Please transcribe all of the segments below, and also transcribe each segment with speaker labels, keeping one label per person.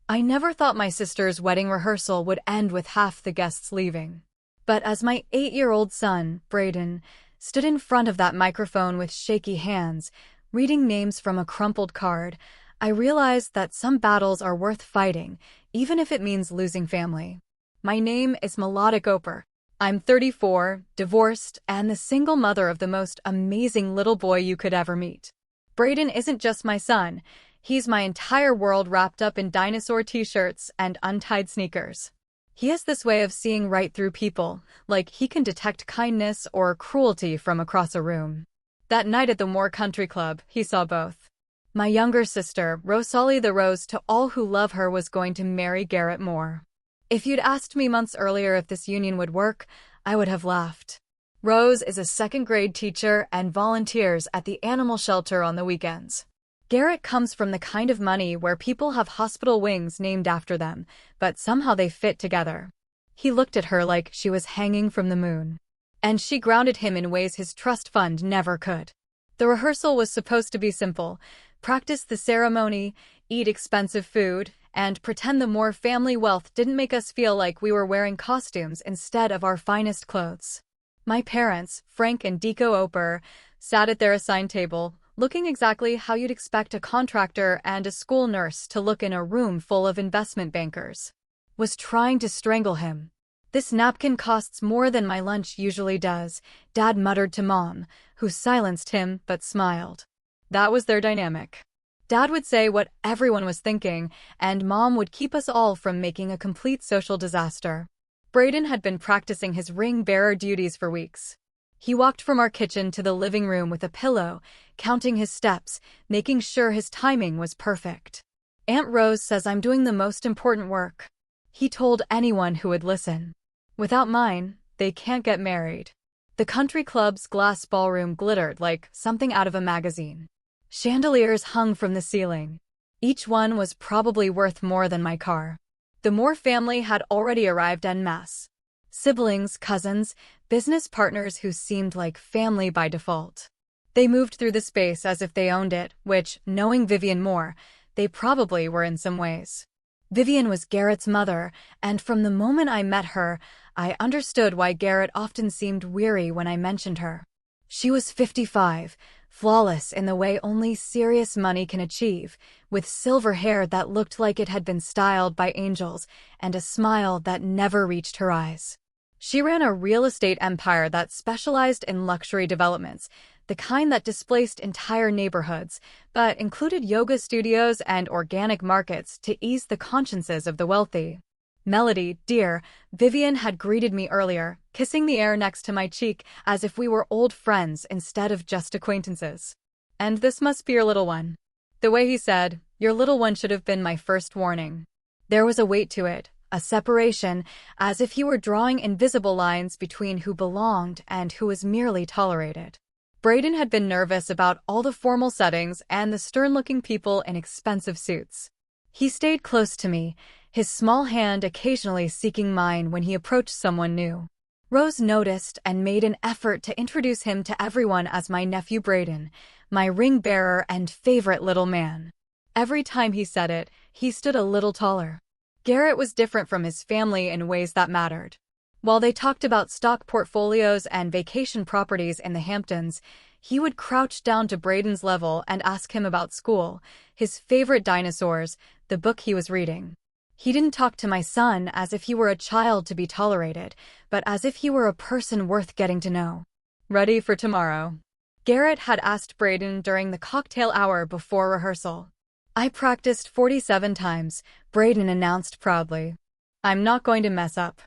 Speaker 1: I never thought my sister's wedding rehearsal would end with half the guests leaving. But as my 8-year-old son, Brayden, stood in front of that microphone with shaky hands, reading names from a crumpled card, I realized that some battles are worth fighting, even if it means losing family. My name is Melodic Oper. I'm 34, divorced, and the single mother of the most amazing little boy you could ever meet. Brayden isn't just my son, he's my entire world wrapped up in dinosaur t-shirts and untied sneakers. He has this way of seeing right through people, like he can detect kindness or cruelty from across a room. That night at the Moore Country Club, he saw both. My younger sister, Rosalie the Rose to all who love her, was going to marry Garrett Moore. If you'd asked me months earlier if this union would work, I would have laughed. Rose is a second-grade teacher and volunteers at the animal shelter on the weekends. Garrett comes from the kind of money where people have hospital wings named after them, but somehow they fit together. He looked at her like she was hanging from the moon. And she grounded him in ways his trust fund never could. The rehearsal was supposed to be simple: practice the ceremony, eat expensive food, and pretend the Moore family wealth didn't make us feel like we were wearing costumes instead of our finest clothes. My parents, Frank and Deco Oper, sat at their assigned table, looking exactly how you'd expect a contractor and a school nurse to look in a room full of investment bankers. Was trying to strangle him. "This napkin costs more than my lunch usually does," Dad muttered to Mom, who silenced him but smiled. That was their dynamic. Dad would say what everyone was thinking, and Mom would keep us all from making a complete social disaster. Brayden had been practicing his ring-bearer duties for weeks. He walked from our kitchen to the living room with a pillow, counting his steps, making sure his timing was perfect. "Aunt Rose says I'm doing the most important work," he told anyone who would listen. "Without mine, they can't get married." The country club's glass ballroom glittered like something out of a magazine. Chandeliers hung from the ceiling. Each one was probably worth more than my car. The Moore family had already arrived en masse. Siblings, cousins, business partners who seemed like family by default. They moved through the space as if they owned it, which, knowing Vivian Moore, they probably were in some ways. Vivian was Garrett's mother, and from the moment I met her, I understood why Garrett often seemed weary when I mentioned her. She was 55, flawless in the way only serious money can achieve, with silver hair that looked like it had been styled by angels, and a smile that never reached her eyes. She ran a real estate empire that specialized in luxury developments, the kind that displaced entire neighborhoods, but included yoga studios and organic markets to ease the consciences of the wealthy. "Melody, dear," Vivian had greeted me earlier, kissing the air next to my cheek as if we were old friends instead of just acquaintances. "And this must be your little one." The way he said, "Your little one," should have been my first warning. There was a weight to it, a separation, as if he were drawing invisible lines between who belonged and who was merely tolerated. Brayden had been nervous about all the formal settings and the stern-looking people in expensive suits. He stayed close to me, his small hand occasionally seeking mine when he approached someone new. Rose noticed and made an effort to introduce him to everyone as my nephew Brayden, my ring-bearer and favorite little man. Every time he said it, he stood a little taller. Garrett was different from his family in ways that mattered. While they talked about stock portfolios and vacation properties in the Hamptons, he would crouch down to Brayden's level and ask him about school, his favorite dinosaurs, the book he was reading. He didn't talk to my son as if he were a child to be tolerated, but as if he were a person worth getting to know. "Ready for tomorrow?" Garrett had asked Brayden during the cocktail hour before rehearsal. "I practiced 47 times, Brayden announced proudly. "I'm not going to mess up.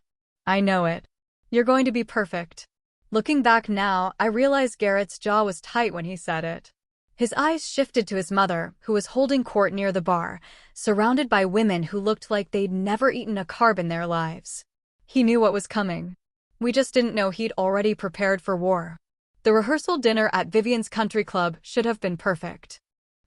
Speaker 1: I know it. You're going to be perfect." Looking back now, I realize Garrett's jaw was tight when he said it. His eyes shifted to his mother, who was holding court near the bar, surrounded by women who looked like they'd never eaten a carb in their lives. He knew what was coming. We just didn't know he'd already prepared for war. The rehearsal dinner at Vivian's country club should have been perfect.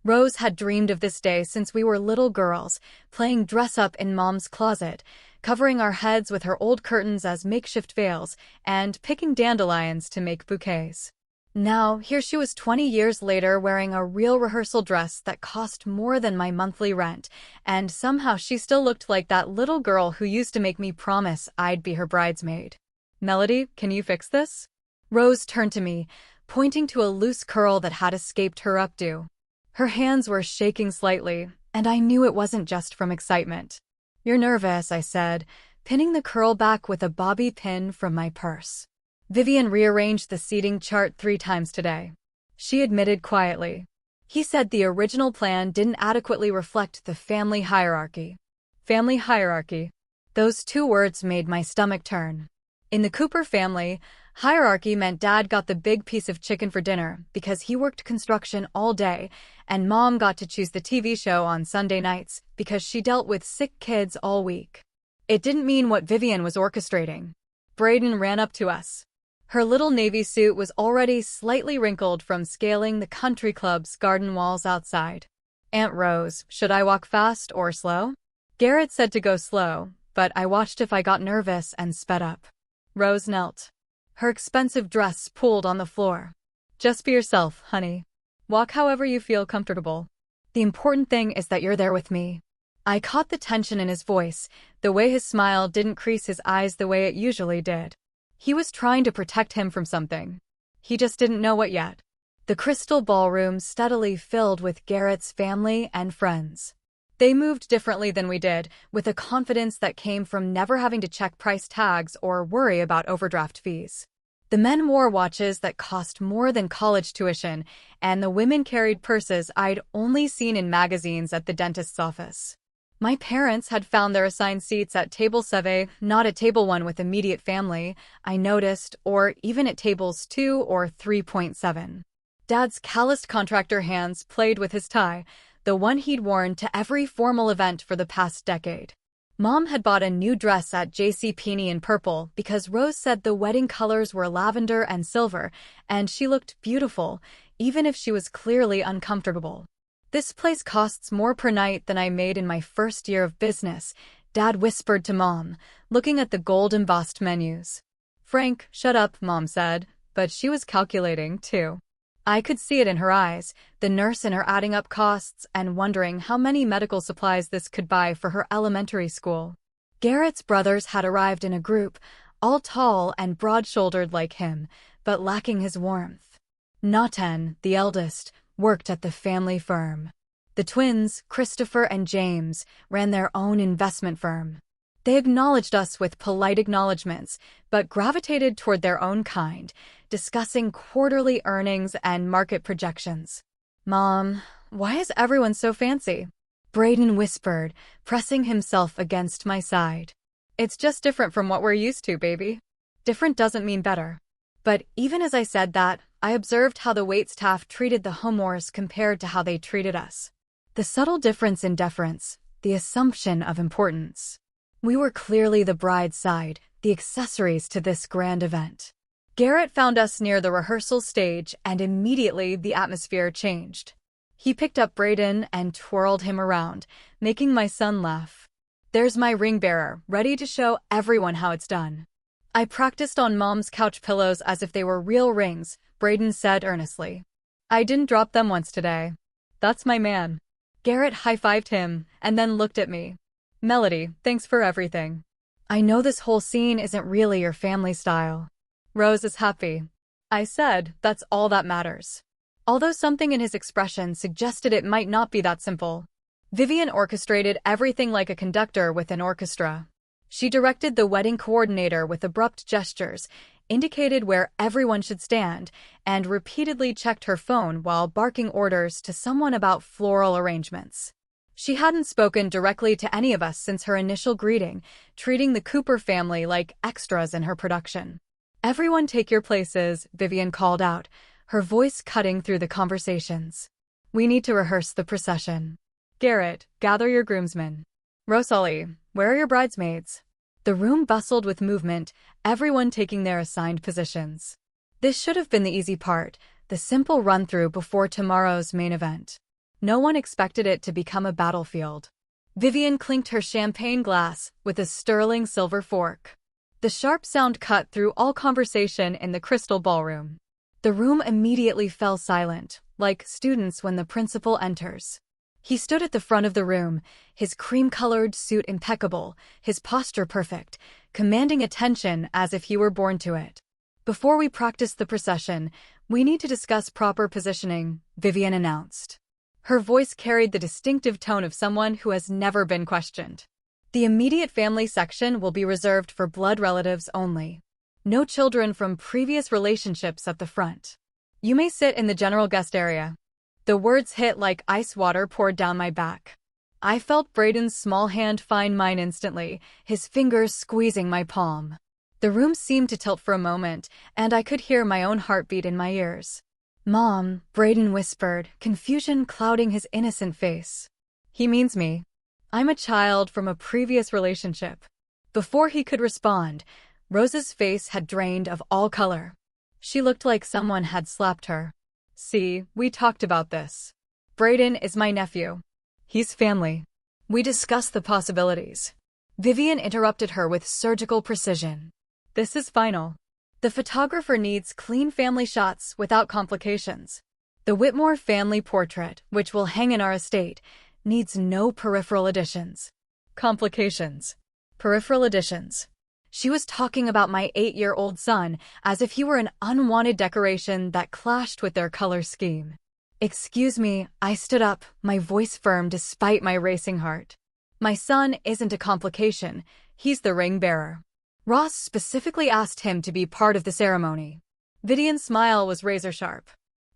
Speaker 1: Rose had dreamed of this day since we were little girls, playing dress-up in Mom's closet, covering our heads with her old curtains as makeshift veils, and picking dandelions to make bouquets. Now, here she was 20 years later wearing a real rehearsal dress that cost more than my monthly rent, and somehow she still looked like that little girl who used to make me promise I'd be her bridesmaid. Melody, can you fix this? Rose turned to me, pointing to a loose curl that had escaped her updo. Her hands were shaking slightly, and I knew it wasn't just from excitement. You're nervous, I said, pinning the curl back with a bobby pin from my purse. Vivian rearranged the seating chart 3 times today. She admitted quietly. He said the original plan didn't adequately reflect the family hierarchy. Family hierarchy. Those 2 words made my stomach turn. In the Cooper family, hierarchy meant Dad got the big piece of chicken for dinner because he worked construction all day, and Mom got to choose the TV show on Sunday nights because she dealt with sick kids all week. It didn't mean what Vivian was orchestrating. Brayden ran up to us. Her little navy suit was already slightly wrinkled from scaling the country club's garden walls outside. Aunt Rose, should I walk fast or slow? Garrett said to go slow, but I watched if I got nervous and sped up. Rose knelt. Her expensive dress pooled on the floor. Just be yourself, honey. Walk however you feel comfortable. The important thing is that you're there with me. I caught the tension in his voice, the way his smile didn't crease his eyes the way it usually did. He was trying to protect him from something. He just didn't know what yet. The crystal ballroom steadily filled with Garrett's family and friends. They moved differently than we did, with a confidence that came from never having to check price tags or worry about overdraft fees. The men wore watches that cost more than college tuition, and the women carried purses I'd only seen in magazines at the dentist's office. My parents had found their assigned seats at table 7, not at table 1 with immediate family, I noticed, or even at tables 2 or 3.7. Dad's calloused contractor hands played with his tie, the one he'd worn to every formal event for the past decade. Mom had bought a new dress at JCPenney in purple because Rose said the wedding colors were lavender and silver, and she looked beautiful, even if she was clearly uncomfortable. This place costs more per night than I made in my first year of business, Dad whispered to Mom, looking at the gold-embossed menus. Frank, shut up, Mom said, but she was calculating, too. I could see it in her eyes, the nurse in her adding up costs and wondering how many medical supplies this could buy for her elementary school. Garrett's brothers had arrived in a group, all tall and broad-shouldered like him, but lacking his warmth. Natan, the eldest, worked at the family firm. The twins, Christopher and James, ran their own investment firm. They acknowledged us with polite acknowledgments, but gravitated toward their own kind, discussing quarterly earnings and market projections. Mom, why is everyone so fancy? Brayden whispered, pressing himself against my side. It's just different from what we're used to, baby. Different doesn't mean better. But even as I said that, I observed how the waitstaff treated the homores compared to how they treated us. The subtle difference in deference, the assumption of importance. We were clearly the bride's side, the accessories to this grand event. Garrett found us near the rehearsal stage, and immediately the atmosphere changed. He picked up Brayden and twirled him around, making my son laugh. There's my ring bearer, ready to show everyone how it's done. I practiced on Mom's couch pillows as if they were real rings, Brayden said earnestly. I didn't drop them once today. That's my man. Garrett high-fived him, and then looked at me. Melody, thanks for everything. I know this whole scene isn't really your family style. Rose is happy. I said, that's all that matters. Although something in his expression suggested it might not be that simple. Vivian orchestrated everything like a conductor with an orchestra. She directed the wedding coordinator with abrupt gestures, indicated where everyone should stand, and repeatedly checked her phone while barking orders to someone about floral arrangements. She hadn't spoken directly to any of us since her initial greeting, treating the Cooper family like extras in her production. Everyone take your places, Vivian called out, her voice cutting through the conversations. We need to rehearse the procession. Garrett, gather your groomsmen. Rosalie, where are your bridesmaids? The room bustled with movement, everyone taking their assigned positions. This should have been the easy part, the simple run-through before tomorrow's main event. No one expected it to become a battlefield. Vivian clinked her champagne glass with a sterling silver fork. The sharp sound cut through all conversation in the crystal ballroom. The room immediately fell silent, like students when the principal enters. He stood at the front of the room, his cream-colored suit impeccable, his posture perfect, commanding attention as if he were born to it. "Before we practice the procession, we need to discuss proper positioning," Vivian announced. Her voice carried the distinctive tone of someone who has never been questioned. "The immediate family section will be reserved for blood relatives only. No children from previous relationships at the front. You may sit in the general guest area." The words hit like ice water poured down my back. I felt Braden's small hand find mine instantly, his fingers squeezing my palm. The room seemed to tilt for a moment, and I could hear my own heartbeat in my ears. "Mom," Braden whispered, confusion clouding his innocent face. "He means me. I'm a child from a previous relationship." Before he could respond, Rose's face had drained of all color. She looked like someone had slapped her. "See, we talked about this. Braden is my nephew. He's family. We discussed the possibilities." Vivian interrupted her with surgical precision. "This is final. The photographer needs clean family shots without complications. The Whitmore family portrait, which will hang in our estate, needs no peripheral additions." Complications. Peripheral additions. She was talking about my 8-year-old son as if he were an unwanted decoration that clashed with their color scheme. "Excuse me," I stood up, my voice firm despite my racing heart. "My son isn't a complication, he's the ring bearer. Ross specifically asked him to be part of the ceremony." Vivian's smile was razor-sharp.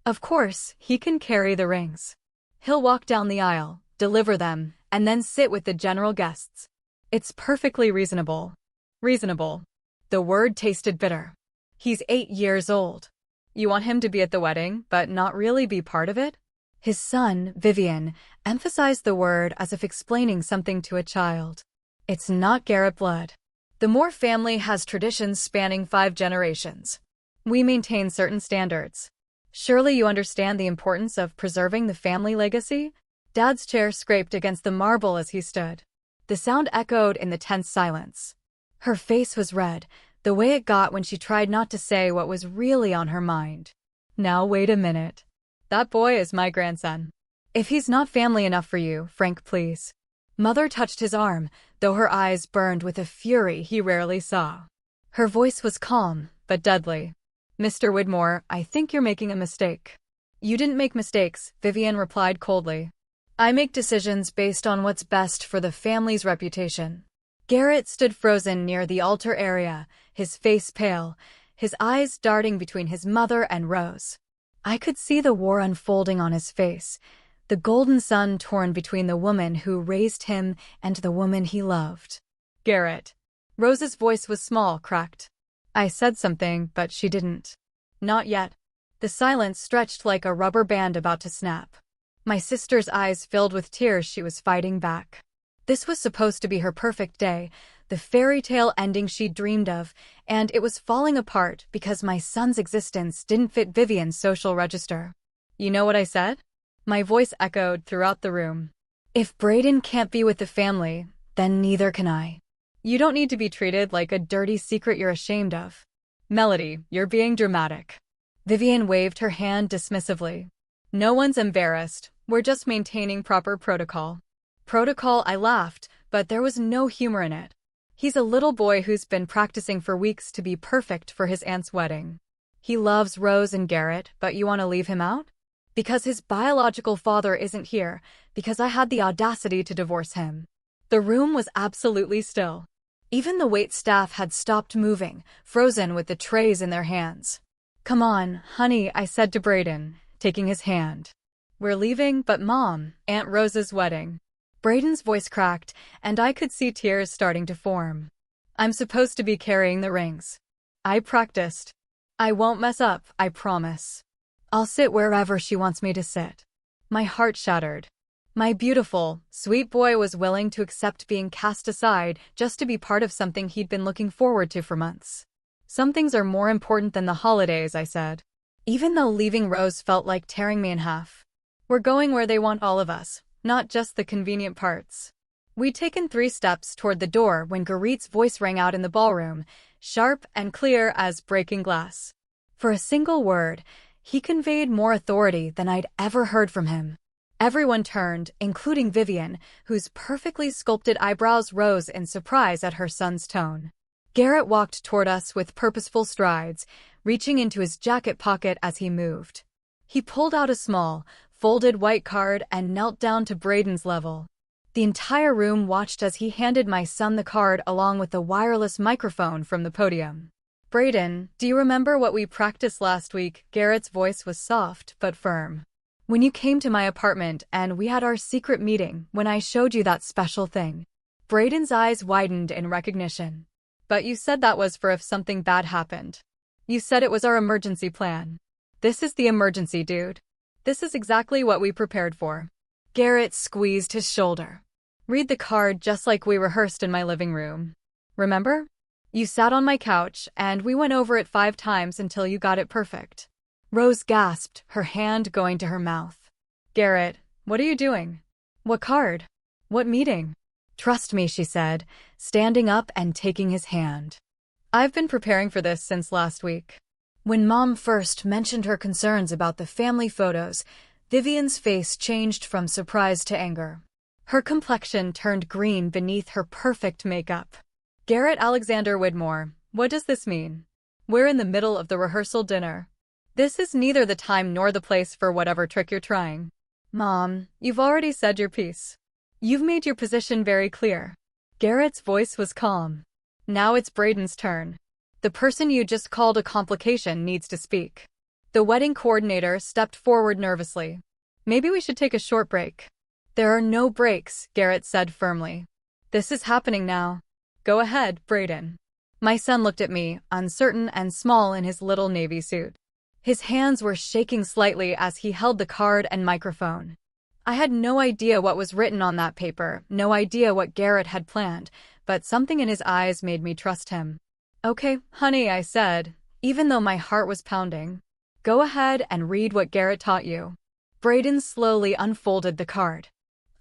Speaker 1: "Of course, he can carry the rings. He'll walk down the aisle, deliver them, and then sit with the general guests. It's perfectly reasonable." Reasonable. The word tasted bitter. "He's 8 years old. You want him to be at the wedding, but not really be part of it?" His son, Vivian, emphasized the word as if explaining something to a child. "It's not Garrett blood. The Moore family has traditions spanning 5 generations. We maintain certain standards. Surely you understand the importance of preserving the family legacy?" Dad's chair scraped against the marble as he stood. The sound echoed in the tense silence. Her face was red, the way it got when she tried not to say what was really on her mind. "Now wait a minute. That boy is my grandson. If he's not family enough for you, Frank, please." Mother touched his arm, though her eyes burned with a fury he rarely saw. Her voice was calm, but deadly. "Mr. Whitmore, I think you're making a mistake." "You didn't make mistakes," Vivian replied coldly. "I make decisions based on what's best for the family's reputation." Garrett stood frozen near the altar area, his face pale, his eyes darting between his mother and Rose. I could see the war unfolding on his face, the golden sun torn between the woman who raised him and the woman he loved. "Garrett." Rose's voice was small, cracked. "I said something, but she didn't." "Not yet." The silence stretched like a rubber band about to snap. My sister's eyes filled with tears she was fighting back. This was supposed to be her perfect day, the fairy tale ending she'd dreamed of, and it was falling apart because my son's existence didn't fit Vivian's social register. "You know what I said?" My voice echoed throughout the room. "If Braden can't be with the family, then neither can I." "You don't need to be treated like a dirty secret you're ashamed of." "Melody, you're being dramatic." Vivian waved her hand dismissively. "No one's embarrassed, we're just maintaining proper protocol." "Protocol," I laughed, but there was no humor in it. "He's a little boy who's been practicing for weeks to be perfect for his aunt's wedding. He loves Rose and Garrett, but you want to leave him out? Because his biological father isn't here, because I had the audacity to divorce him." The room was absolutely still. Even the wait staff had stopped moving, frozen with the trays in their hands. "Come on, honey," I said to Braden, taking his hand. "We're leaving, but Mom, Aunt Rose's wedding." Braden's voice cracked, and I could see tears starting to form. "I'm supposed to be carrying the rings. I practiced. I won't mess up, I promise. I'll sit wherever she wants me to sit." My heart shattered. My beautiful, sweet boy was willing to accept being cast aside just to be part of something he'd been looking forward to for months. "Some things are more important than the holidays," I said. Even though leaving Rose felt like tearing me in half. "We're going where they want all of us, not just the convenient parts." We'd taken 3 steps toward the door when Garit's voice rang out in the ballroom, sharp and clear as breaking glass. For a single word, he conveyed more authority than I'd ever heard from him. Everyone turned, including Vivian, whose perfectly sculpted eyebrows rose in surprise at her son's tone. Garrett walked toward us with purposeful strides, reaching into his jacket pocket as he moved. He pulled out a small, folded white card and knelt down to Braden's level. The entire room watched as he handed my son the card along with the wireless microphone from the podium. "Braden, do you remember what we practiced last week?" Garrett's voice was soft but firm. "When you came to my apartment and we had our secret meeting, when I showed you that special thing." Braden's eyes widened in recognition. "But you said that was for if something bad happened. You said it was our emergency plan." "This is the emergency, dude. This is exactly what we prepared for." Garrett squeezed his shoulder. "Read the card just like we rehearsed in my living room. Remember? You sat on my couch, and we went over it 5 times until you got it perfect." Rose gasped, her hand going to her mouth. "Garrett, what are you doing? What card? What meeting?" "Trust me," she said, standing up and taking his hand. "I've been preparing for this since last week." When Mom first mentioned her concerns about the family photos, Vivian's face changed from surprise to anger. Her complexion turned green beneath her perfect makeup. "Garrett Alexander Widmore, what does this mean? We're in the middle of the rehearsal dinner. This is neither the time nor the place for whatever trick you're trying." "Mom, you've already said your piece. You've made your position very clear." Garrett's voice was calm. "Now it's Braden's turn. The person you just called a complication needs to speak." The wedding coordinator stepped forward nervously. "Maybe we should take a short break." "There are no breaks," Garrett said firmly. "This is happening now. Go ahead, Braden." My son looked at me, uncertain and small in his little navy suit. His hands were shaking slightly as he held the card and microphone. I had no idea what was written on that paper, no idea what Garrett had planned, but something in his eyes made me trust him. "Okay, honey," I said, even though my heart was pounding. "Go ahead and read what Garrett taught you." Braden slowly unfolded the card.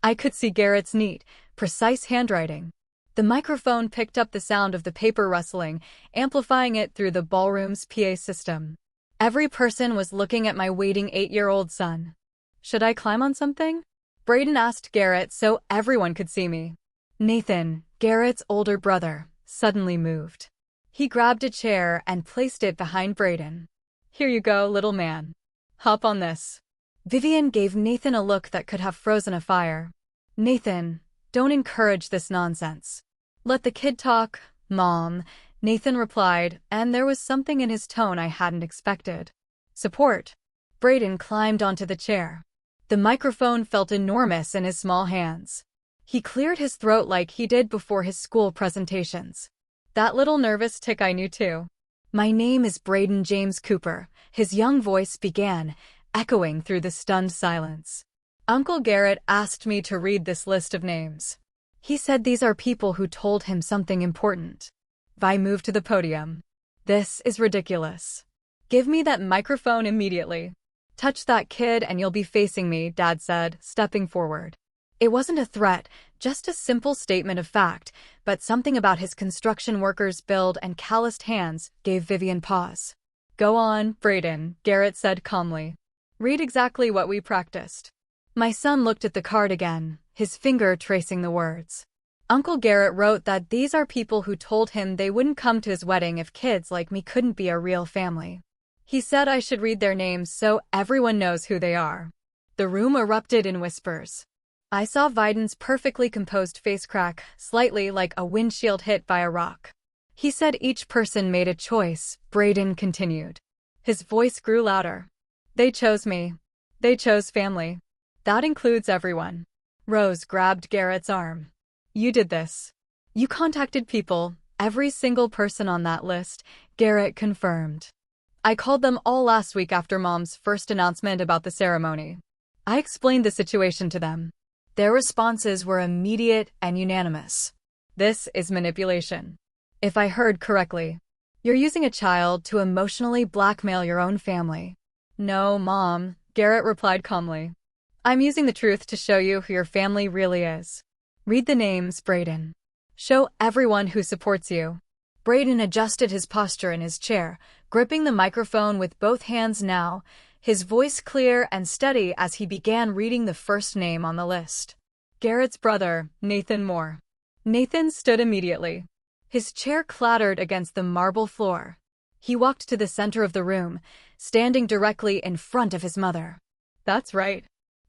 Speaker 1: I could see Garrett's neat, precise handwriting. The microphone picked up the sound of the paper rustling, amplifying it through the ballroom's PA system. Every person was looking at my waiting 8-year-old son. "Should I climb on something?" Braden asked Garrett so everyone could see me. Nathan, Garrett's older brother, suddenly moved. He grabbed a chair and placed it behind Braden. "Here you go, little man. Hop on this." Vivian gave Nathan a look that could have frozen a fire. "Nathan, don't encourage this nonsense. Let the kid talk, Mom," Nathan replied, and there was something in his tone I hadn't expected. "Support." Braden climbed onto the chair. The microphone felt enormous in his small hands. He cleared his throat like he did before his school presentations. That little nervous tick I knew too. "My name is Braden James Cooper," his young voice began, echoing through the stunned silence. "Uncle Garrett asked me to read this list of names. He said these are people who told him something important." Vi moved to the podium. "This is ridiculous. Give me that microphone immediately." "Touch that kid and you'll be facing me," Dad said, stepping forward. It wasn't a threat, just a simple statement of fact, but something about his construction worker's build and calloused hands gave Vivian pause. "Go on, Braden," Garrett said calmly. "Read exactly what we practiced." My son looked at the card again, his finger tracing the words. "Uncle Garrett wrote that these are people who told him they wouldn't come to his wedding if kids like me couldn't be a real family. He said I should read their names so everyone knows who they are." The room erupted in whispers. I saw Viden's perfectly composed face crack, slightly like a windshield hit by a rock. "He said each person made a choice," Braden continued. His voice grew louder. "They chose me. They chose family. That includes everyone." Rose grabbed Garrett's arm. "You did this. You contacted people, every single person on that list," Garrett confirmed. "I called them all last week after Mom's first announcement about the ceremony. I explained the situation to them. Their responses were immediate and unanimous. This is manipulation. If I heard correctly, you're using a child to emotionally blackmail your own family." "No, Mom," Garrett replied calmly. "I'm using the truth to show you who your family really is. Read the names, Braden. Show everyone who supports you." Braden adjusted his posture in his chair, gripping the microphone with both hands now, his voice clear and steady as he began reading the first name on the list. Garrett's brother, Nathan Moore. Nathan stood immediately. His chair clattered against the marble floor. He walked to the center of the room, standing directly in front of his mother. That's right.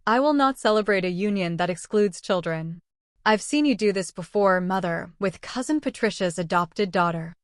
Speaker 1: I will not celebrate a union that excludes children. I've seen you do this before, Mother, with Cousin Patricia's adopted daughter.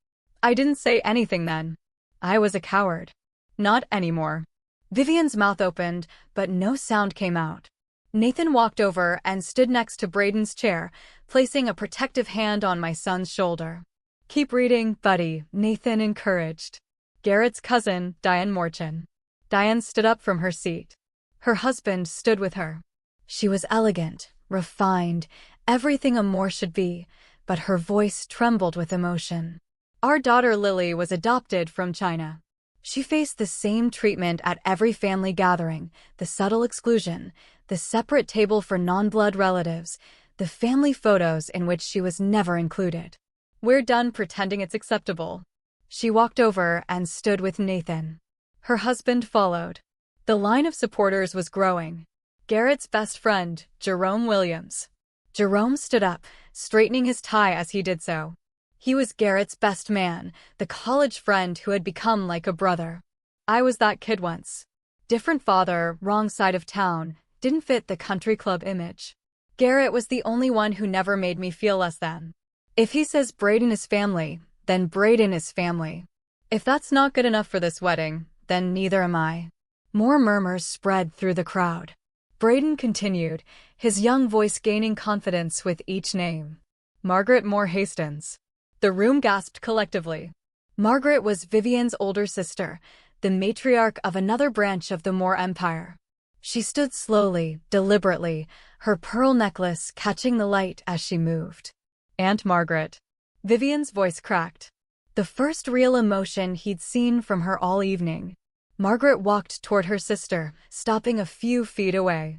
Speaker 1: I didn't say anything then. I was a coward. Not anymore. Vivian's mouth opened, but no sound came out. Nathan walked over and stood next to Braden's chair, placing a protective hand on my son's shoulder. Keep reading, buddy, Nathan encouraged. Garrett's cousin, Diane Morchan. Diane stood up from her seat. Her husband stood with her. She was elegant, refined, everything a Moore should be, but her voice trembled with emotion. Our daughter Lily was adopted from China. She faced the same treatment at every family gathering, the subtle exclusion, the separate table for non-blood relatives, the family photos in which she was never included. We're done pretending it's acceptable. She walked over and stood with Nathan. Her husband followed. The line of supporters was growing. Garrett's best friend, Jerome Williams. Jerome stood up, straightening his tie as he did so. He was Garrett's best man, the college friend who had become like a brother. I was that kid once. Different father, wrong side of town, didn't fit the country club image. Garrett was the only one who never made me feel less than. If he says Braden is family, then Braden is family. If that's not good enough for this wedding, then neither am I. More murmurs spread through the crowd. Braden continued, his young voice gaining confidence with each name. Margaret Moore Hastings. The room gasped collectively. Margaret was Vivian's older sister, the matriarch of another branch of the Moore Empire. She stood slowly, deliberately, her pearl necklace catching the light as she moved. Aunt Margaret. Vivian's voice cracked. The first real emotion he'd seen from her all evening. Margaret walked toward her sister, stopping a few feet away.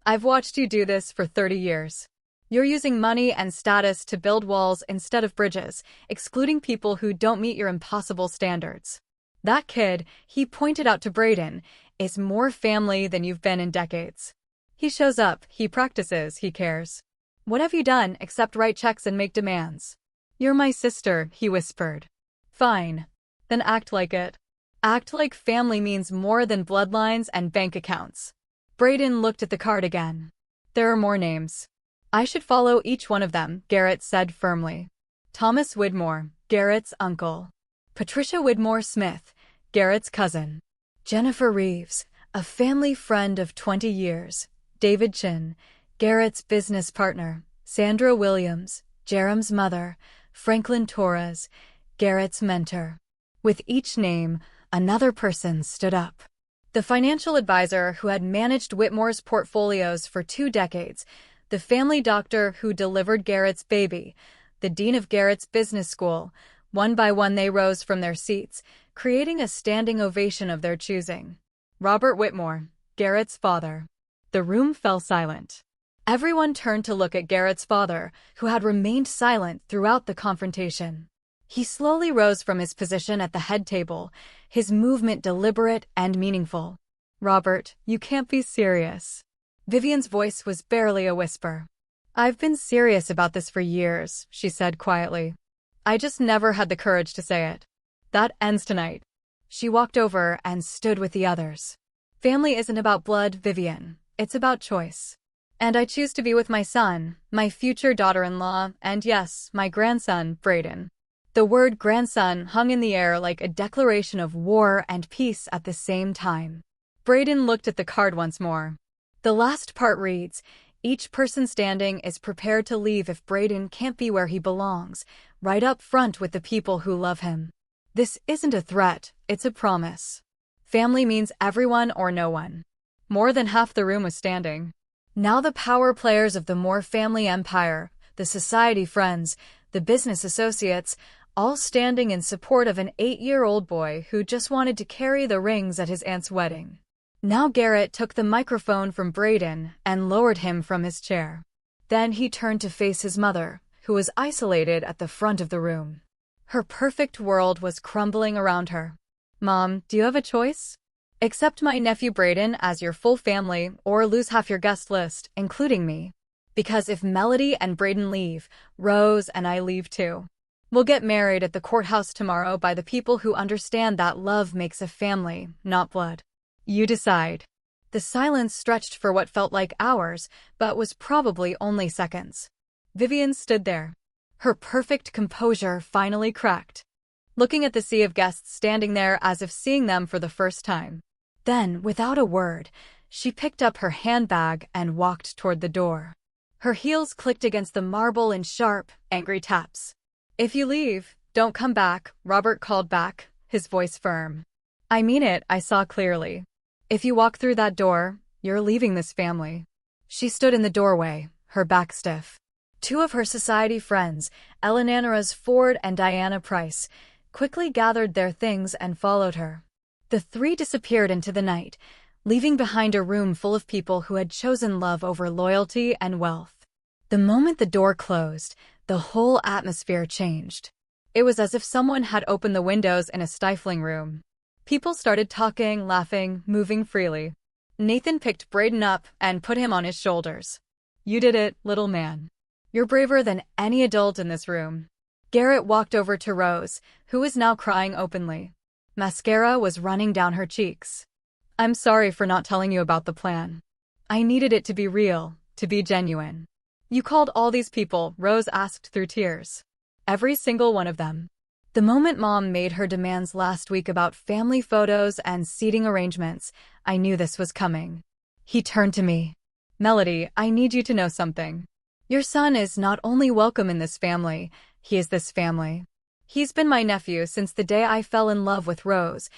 Speaker 1: I've watched you do this for 30 years. You're using money and status to build walls instead of bridges, excluding people who don't meet your impossible standards. That kid, he pointed out to Braden, is more family than you've been in decades. He shows up, he practices, he cares. What have you done except write checks and make demands? You're my sister, he whispered. Fine. Then act like it. Act like family means more than bloodlines and bank accounts. Braden looked at the card again. There are more names. I should follow each one of them, Garrett said firmly. Thomas Widmore, Garrett's uncle. Patricia Widmore Smith, Garrett's cousin. Jennifer Reeves, a family friend of 20 years. David Chin, Garrett's business partner. Sandra Williams, Jerem's mother. Franklin Torres, Garrett's mentor. With each name, another person stood up. The financial advisor who had managed Whitmore's portfolios for 2 decades, the family doctor who delivered Garrett's baby, the dean of Garrett's business school. One by one they rose from their seats, creating a standing ovation of their choosing. Robert Whitmore, Garrett's father. The room fell silent. Everyone turned to look at Garrett's father, who had remained silent throughout the confrontation. He slowly rose from his position at the head table, his movement deliberate and meaningful. Robert, you can't be serious. Vivian's voice was barely a whisper. I've been serious about this for years, she said quietly. I just never had the courage to say it. That ends tonight. She walked over and stood with the others. Family isn't about blood, Vivian. It's about choice. And I choose to be with my son, my future daughter-in-law, and yes, my grandson, Braden. The word grandson hung in the air like a declaration of war and peace at the same time. Braden looked at the card once more. The last part reads, each person standing is prepared to leave if Braden can't be where he belongs, right up front with the people who love him. This isn't a threat, it's a promise. Family means everyone or no one. More than half the room was standing. Now the power players of the Moore family empire, the society friends, the business associates, all standing in support of an 8-year-old boy who just wanted to carry the rings at his aunt's wedding. Now Garrett took the microphone from Braden and lowered him from his chair. Then he turned to face his mother, who was isolated at the front of the room. Her perfect world was crumbling around her. Mom, do you have a choice? Accept my nephew Brayden as your full family or lose half your guest list, including me. Because if Melody and Brayden leave, Rose and I leave too. We'll get married at the courthouse tomorrow by the people who understand that love makes a family, not blood. You decide. The silence stretched for what felt like hours, but was probably only seconds. Vivian stood there. Her perfect composure finally cracked, looking at the sea of guests standing there as if seeing them for the first time. Then, without a word, she picked up her handbag and walked toward the door. Her heels clicked against the marble in sharp, angry taps. If you leave, don't come back, Robert called back, his voice firm. I mean it, I saw clearly. If you walk through that door, you're leaving this family. She stood in the doorway, her back stiff. Two of her society friends, Eleanor Ford and Diana Price, quickly gathered their things and followed her. The three disappeared into the night, leaving behind a room full of people who had chosen love over loyalty and wealth. The moment the door closed, the whole atmosphere changed. It was as if someone had opened the windows in a stifling room. People started talking, laughing, moving freely. Nathan picked Brayden up and put him on his shoulders. You did it, little man. You're braver than any adult in this room. Garrett walked over to Rose, who was now crying openly. Mascara was running down her cheeks. I'm sorry for not telling you about the plan. I needed it to be real, to be genuine. You called all these people, Rose asked through tears. Every single one of them. The moment Mom made her demands last week about family photos and seating arrangements, I knew this was coming. He turned to me. Melody, I need you to know something. Your son is not only welcome in this family, he is this family. He's been my nephew since the day I fell in love with Rose,